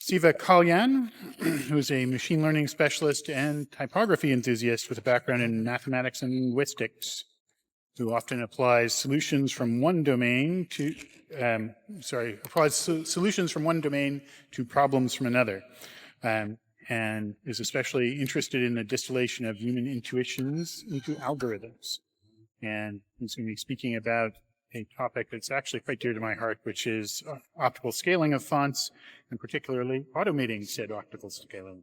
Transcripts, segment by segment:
Siva Kalyan, who's a machine learning specialist and typography enthusiast with a background in mathematics and linguistics, who often applies solutions from one domain to, solutions from one domain to problems from another, and is especially interested in the distillation of human intuitions into algorithms. And he's going to be speaking about a topic that's actually quite dear to my heart, which is optical scaling of fonts, and particularly automating said optical scaling.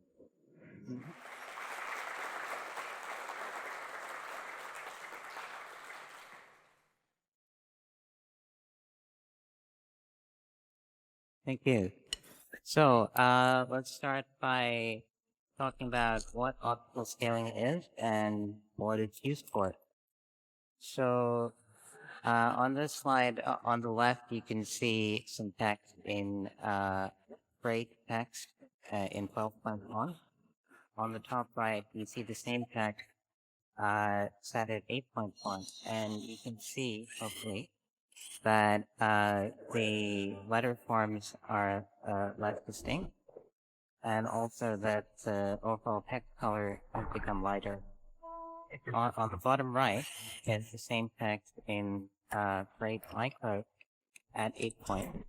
Thank you. So let's start by talking about what optical scaling is and what it's used for. So on this slide, on the left, you can see some text in great text in 12-point font. On the top right, you see the same text set at 8-point font, and you can see, hopefully, that the letter forms are less distinct, and also that the overall text color has become lighter. On the bottom right is the same text in great micro at 8-point,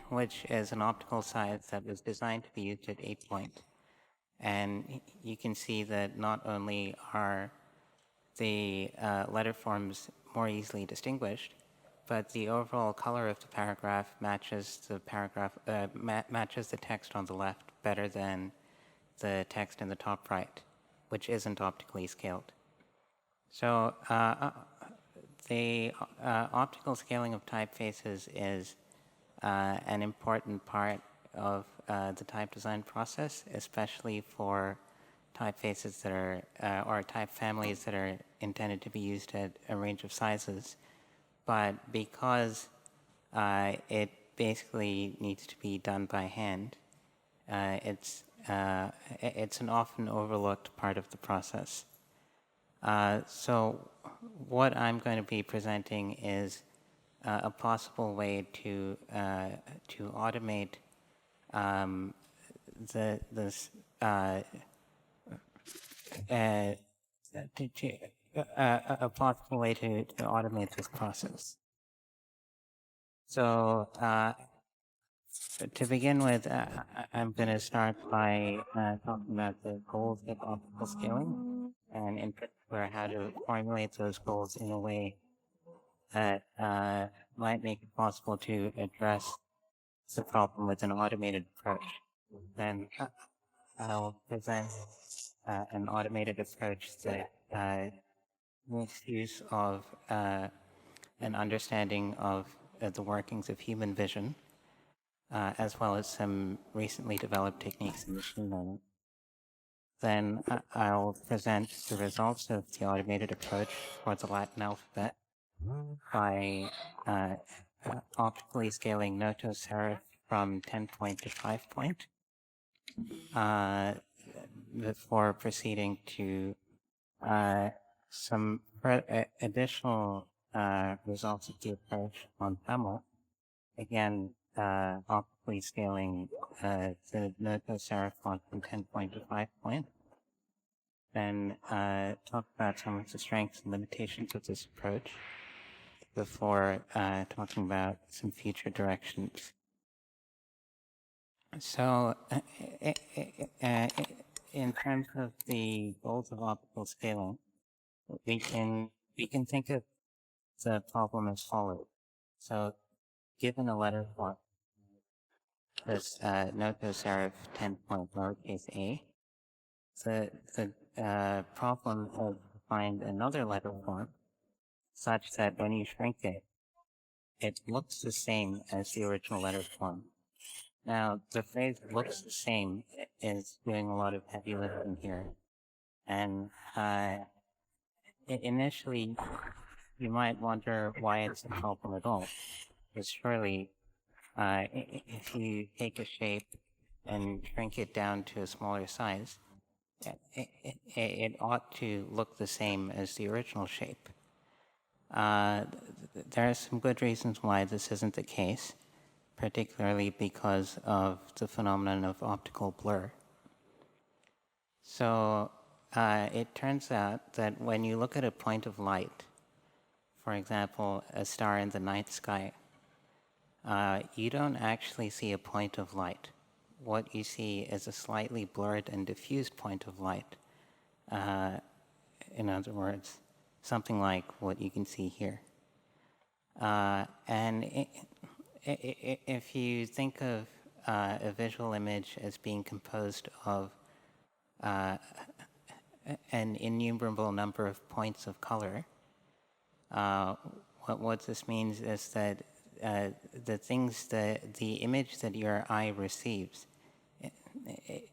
which is an optical size that was designed to be used at 8-point. And you can see that not only are the letter forms more easily distinguished, but the overall color of the paragraph matches the text on the left better than the text in the top right, which isn't optically scaled. So the optical scaling of typefaces is an important part of the type design process, especially for typefaces that are, or type families that are intended to be used at a range of sizes. But because it basically needs to be done by hand, it's an often overlooked part of the process. So what I'm going to be presenting is a possible way to automate a possible way to automate this process. So to begin with, I'm going to start by talking about the goals of optical scaling, and in particular how to formulate those goals in a way that might make it possible to address the problem with an automated approach. Then I'll present an automated approach that makes use of an understanding of the workings of human vision, as well as some recently developed techniques in machine learning. Then I'll present the results of the automated approach for the Latin alphabet by optically scaling Noto Serif from 10-point to 5-point, before proceeding to some additional results of the approach on Tamil. Again, optically scaling the Noto Serif font from 10-point to 5-point. Then talk about some of the strengths and limitations of this approach before talking about some future directions. So in terms of the goals of optical scaling, we can think of the problem as follows. So given a letter form, this Noto Serif 10-point lowercase a, the problem is to find another letter form such that when you shrink it, it looks the same as the original letter form. Now, the phrase looks the same is doing a lot of heavy lifting here. And initially, you might wonder why it's a problem at all. Because surely, if you take a shape and shrink it down to a smaller size, it ought to look the same as the original shape. There are some good reasons why this isn't the case. particularly because of the phenomenon of optical blur. So it turns out that when you look at a point of light, for example, a star in the night sky, you don't actually see a point of light. What you see is a slightly blurred and diffused point of light. In other words, something like what you can see here. And if you think of a visual image as being composed of an innumerable number of points of color, what this means is that the image that your eye receives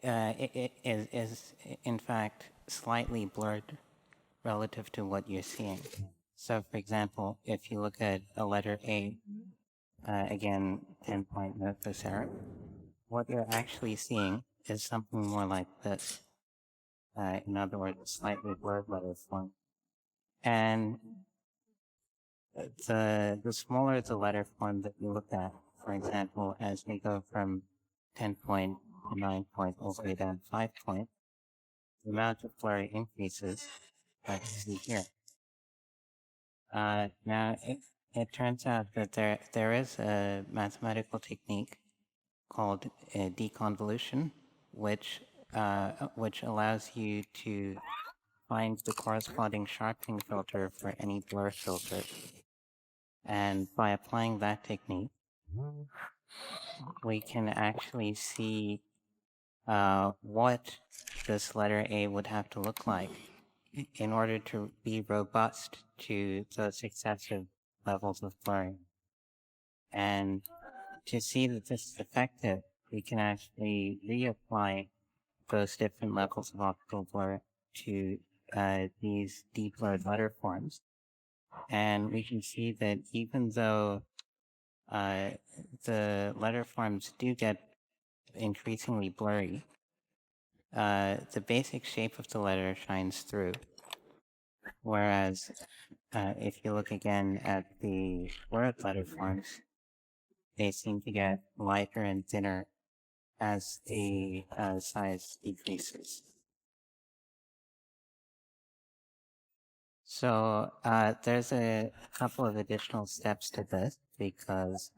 is in fact slightly blurred relative to what you're seeing. So, for example, if you look at a letter A, again, 10-point Noto Serif, what you're actually seeing is something more like this. In other words, slightly blurred letter form. And the smaller the letter form that you look at, for example, as we go from 10-point to 9-point all the way down to 5-point, the amount of blur increases, like you see here. Now, it turns out that there is a mathematical technique called deconvolution, which allows you to find the corresponding sharpening filter for any blur filter. And by applying that technique, we can actually see what this letter A would have to look like in order to be robust to the successive levels of blurring. And to see that this is effective, we can actually reapply those different levels of optical blur to these deblurred letter forms. And we can see that even though the letter forms do get increasingly blurry, the basic shape of the letter shines through. Whereas if you look again at the blurred letter forms, they seem to get lighter and thinner as the size decreases. So there's a couple of additional steps to this because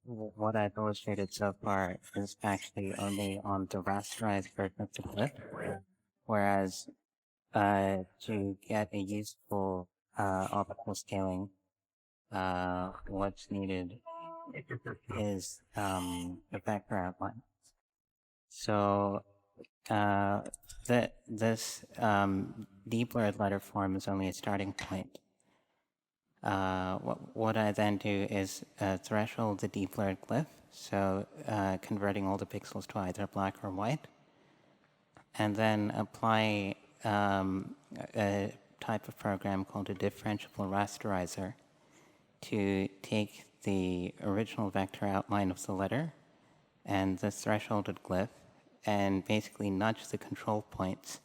what I've illustrated so far is actually only on the rasterized version of the glyph, whereas to get a useful optical scaling, what's needed is a vector outline. So this deblurred letter form is only a starting point. What I then do is threshold the deblurred glyph, so converting all the pixels to either black or white, and then apply a type of program called a differentiable rasterizer to take the original vector outline of the letter and the thresholded glyph and basically nudge the control points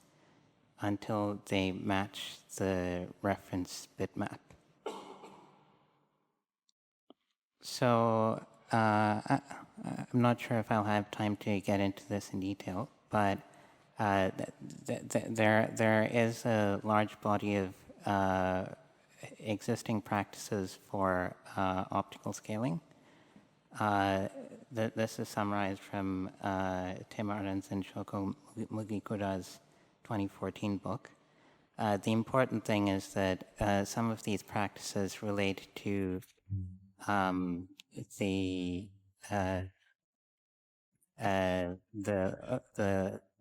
until they match the reference bitmap. So I'm not sure if I'll have time to get into this in detail, but there is a large body of existing practices for optical scaling. This is summarized from Tim Arens and Shoko Mugikura's 2014 book. The important thing is that some of these practices relate to the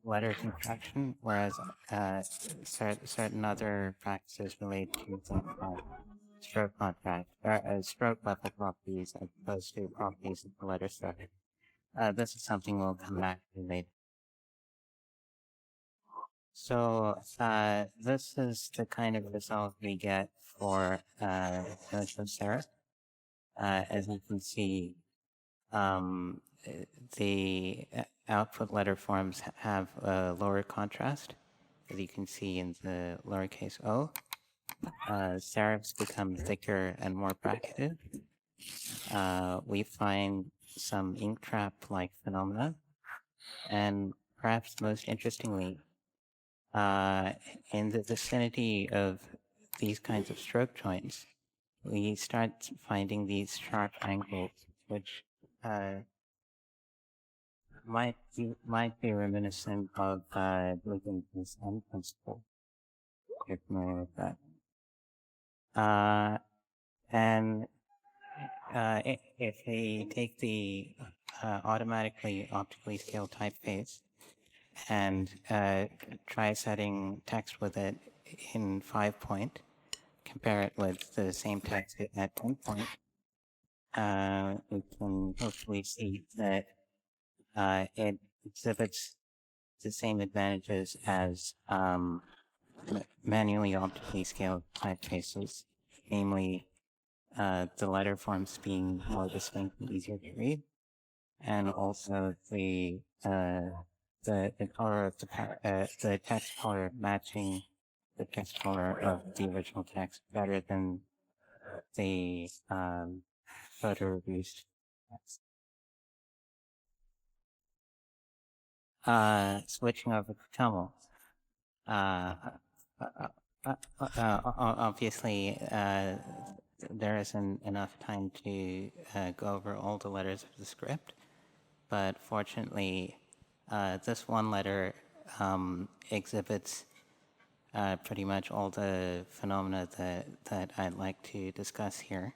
letter construction, whereas certain other practices relate to things like stroke contract or stroke level properties as opposed to properties of the letter structure. This is something we'll come back to later. So this is the kind of result we get for Noto Serif. As you can see, the output letter forms have a lower contrast, as you can see in the lowercase o. Serifs become thicker and more bracketed, we find some ink trap-like phenomena, and perhaps most interestingly, in the vicinity of these kinds of stroke joints, we start finding these sharp angles, which might be reminiscent of Huygens' end principle. If you're familiar with that. And if we take the automatically optically scaled typeface and try setting text with it in 5-point, compare it with the same text at 10-point, we can hopefully see that it exhibits the same advantages as manually optically scaled typefaces, namely the letter forms being more distinct and easier to read, and also the color of the text color matching the text color of the original text better than the photo reduced text. Switching over to Tamil. Obviously, there isn't enough time to go over all the letters of the script, but fortunately, this one letter exhibits pretty much all the phenomena that I'd like to discuss here.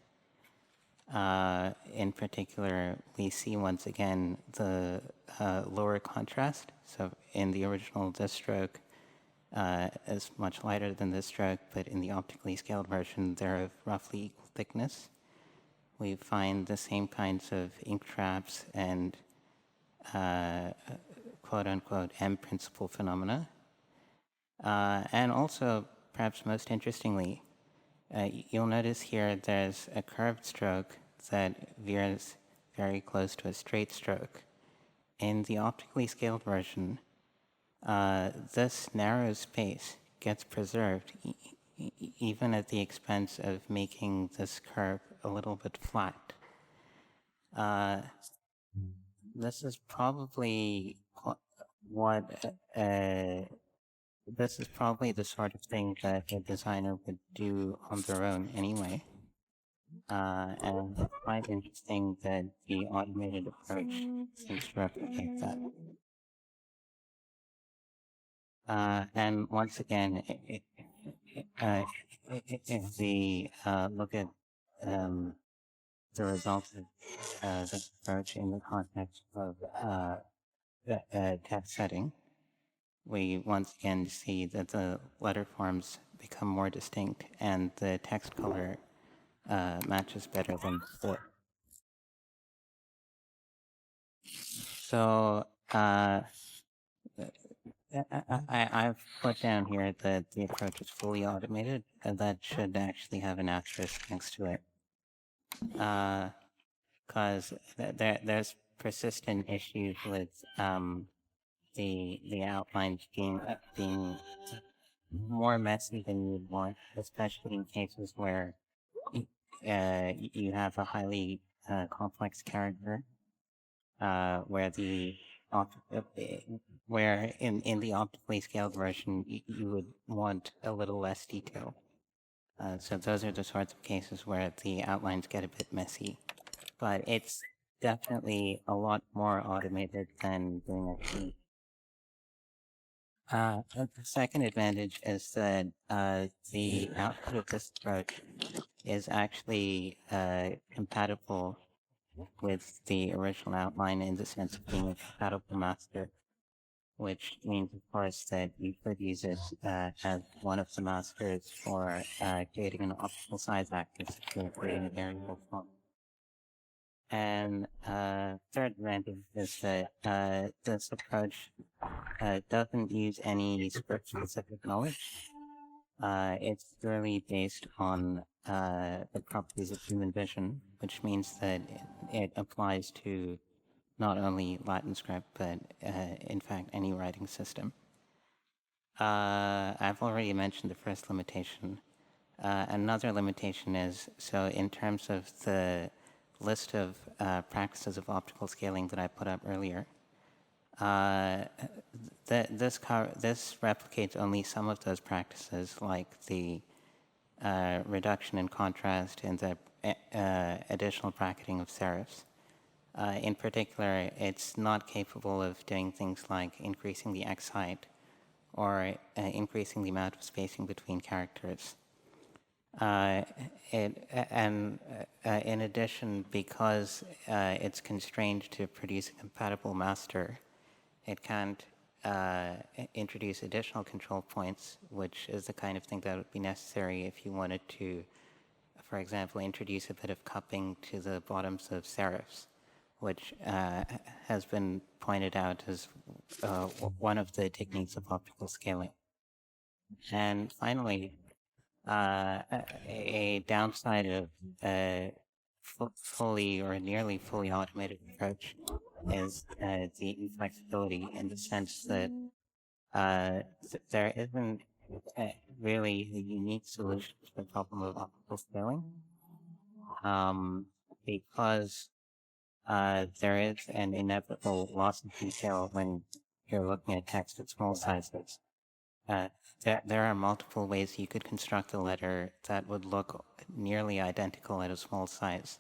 In particular, we see once again the lower contrast. So in the original, this stroke is much lighter than this stroke, but in the optically scaled version, they're of roughly equal thickness. We find the same kinds of ink traps and quote-unquote M-principle phenomena. And also, perhaps most interestingly, you'll notice here there's a curved stroke that veers very close to a straight stroke. In the optically scaled version, this narrow space gets preserved even at the expense of making this curve a little bit flat. This is probably this is probably the sort of thing that a designer would do on their own anyway. And it's quite interesting that the automated approach seems to replicate that. And once again, if we look at the results of this approach in the context of text setting, we once again see that the letter forms become more distinct and the text color matches better than before. So I've put down here that the approach is fully automated, and that should actually have an asterisk next to it. Because there's persistent issues with the outlines being more messy than you'd want, especially in cases where you have a highly complex character, where in the optically scaled version you would want a little less detail. So those are the sorts of cases where the outlines get a bit messy, but it's definitely a lot more automated than doing a sheet. The second advantage is that the output of this approach is actually compatible with the original outline in the sense of being a compatible master, which means, of course, that you could use it as one of the masters for creating an optical size axis if you're creating a variable font. And third advantage is that this approach doesn't use any script-specific knowledge. It's purely based on the properties of human vision, which means that it applies to not only Latin script, but in fact any writing system. I've already mentioned the first limitation. Another limitation is, so in terms of the list of practices of optical scaling that I put up earlier. This replicates only some of those practices, like the reduction in contrast and the additional bracketing of serifs. In particular, it's not capable of doing things like increasing the X height or increasing the amount of spacing between characters. In addition, because it's constrained to produce a compatible master, it can't introduce additional control points, which is the kind of thing that would be necessary if you wanted to, for example, introduce a bit of cupping to the bottoms of serifs, which has been pointed out as one of the techniques of optical scaling. And finally, a downside of a fully or nearly fully automated approach is the inflexibility, in the sense that there isn't really a unique solution to the problem of optical scaling, because there is an inevitable loss of detail when you're looking at text at small sizes. There are multiple ways you could construct a letter that would look nearly identical at a small size.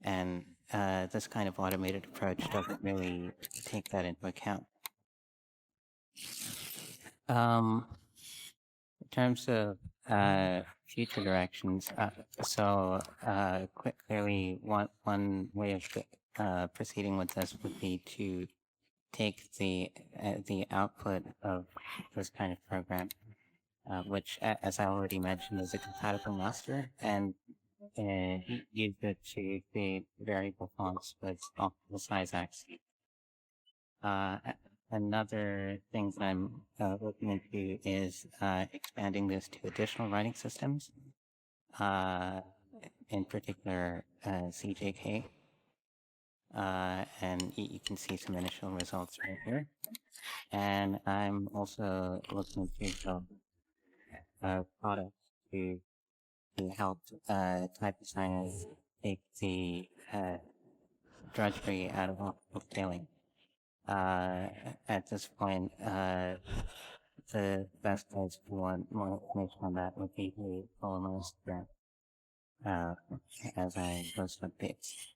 And this kind of automated approach doesn't really take that into account. In terms of future directions, clearly one way of proceeding with this would be to take the output of this kind of program, which, as I already mentioned, is a compatible master, and use it to create variable fonts with optimal size X. Another thing that I'm looking into is expanding this to additional writing systems, in particular CJK. And you can see some initial results right here. And I'm also looking to build products to help type designers take the drudgery out of optical scaling. At this point, the best place if you want more information on that would be to follow my Instagram as I post updates.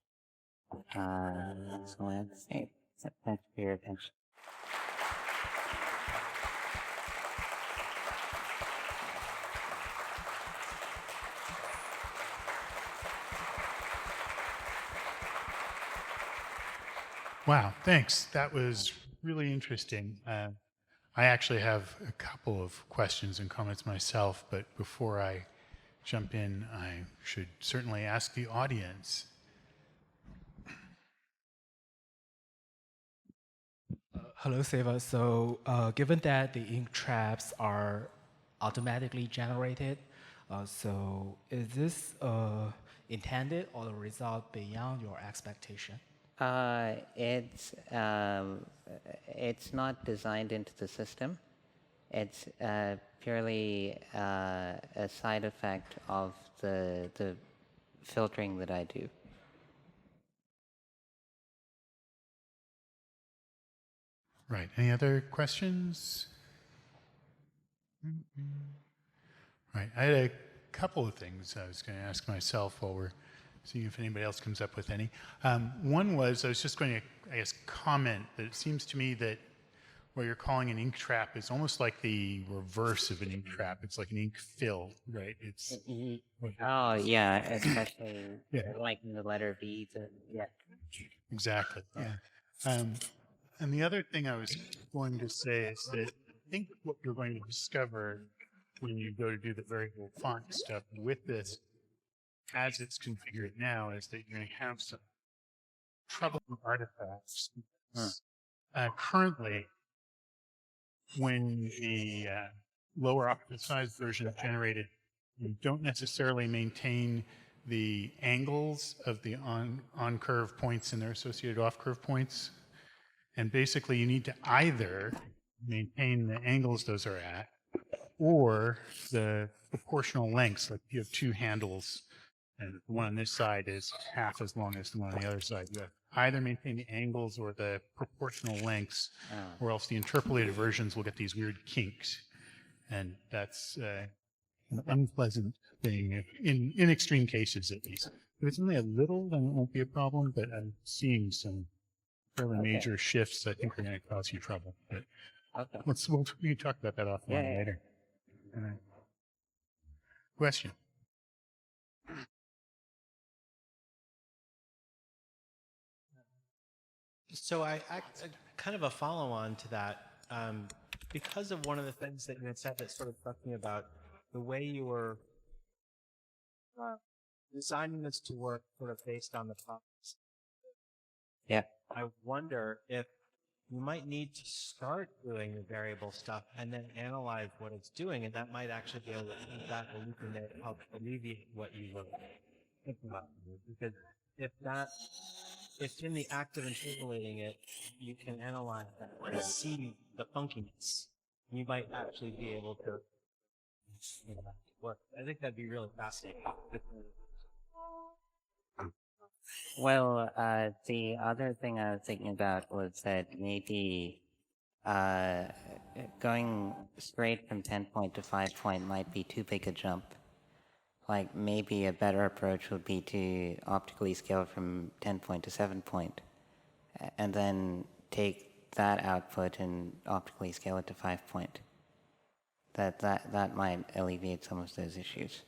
That's all I have to say. Thanks for your attention. Wow, thanks. That was really interesting. I actually have a couple of questions and comments myself, but before I jump in, I should certainly ask the audience. Hello, Siva. So given that the ink traps are automatically generated, so is this intended or the result beyond your expectation? It's not designed into the system. It's purely a side effect of the filtering that I do. Right. Any other questions? Right. I had a couple of things I was going to ask myself while we're seeing if anybody else comes up with any. One was, I was just going to, I guess, comment that it seems to me that what you're calling an ink trap is almost like the reverse of an ink trap. It's like an ink fill, right? It's Oh, yeah, especially like in the letter V. Yeah. Exactly. Yeah. And the other thing I was going to say is that I think what you're going to discover when you go to do the variable font stuff with this, as it's configured now, is that you're going to have some troubling artifacts. Currently, when the lower optical size version is generated, you don't necessarily maintain the angles of the on-curve points and their associated off-curve points. And basically, you need to either maintain the angles those are at, or the proportional lengths, like you have two handles And the one on this side is half as long as the one on the other side. You have either maintain the angles or the proportional lengths, or else the interpolated versions will get these weird kinks. And that's an unpleasant thing in extreme cases, at least. If it's only a little, then it won't be a problem, but I'm seeing some fairly major shifts I think are going to cause you trouble. But we can talk about that offline later. All right. Question? So I kind of a follow-on to that, because of one of the things that you had said that sort of struck me about the way you were designing this to work sort of based on the topics. Yeah. I wonder if you might need to start doing the variable stuff and then analyze what it's doing, and that might actually be able to feedback a loop in there to help alleviate what you were thinking about. Because if in the act of interpolating it, you can analyze that and see the funkiness, you might actually be able to work. I think that'd be really fascinating. Well, the other thing I was thinking about was that maybe going straight from 10 point to 5 point might be too big a jump. Like maybe a better approach would be to optically scale from 10 point to 7 point, and then take that output and optically scale it to 5 point. That might alleviate some of those issues.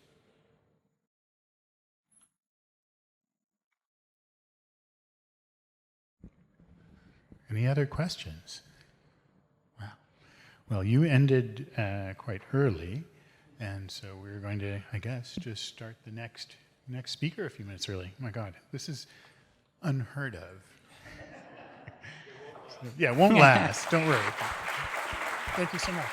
Any other questions? Wow. Well, you ended quite early, and so we're going to, I guess, just start the next speaker a few minutes early. Oh my God, this is unheard of. Yeah, it won't last. Don't worry. Thank you so much.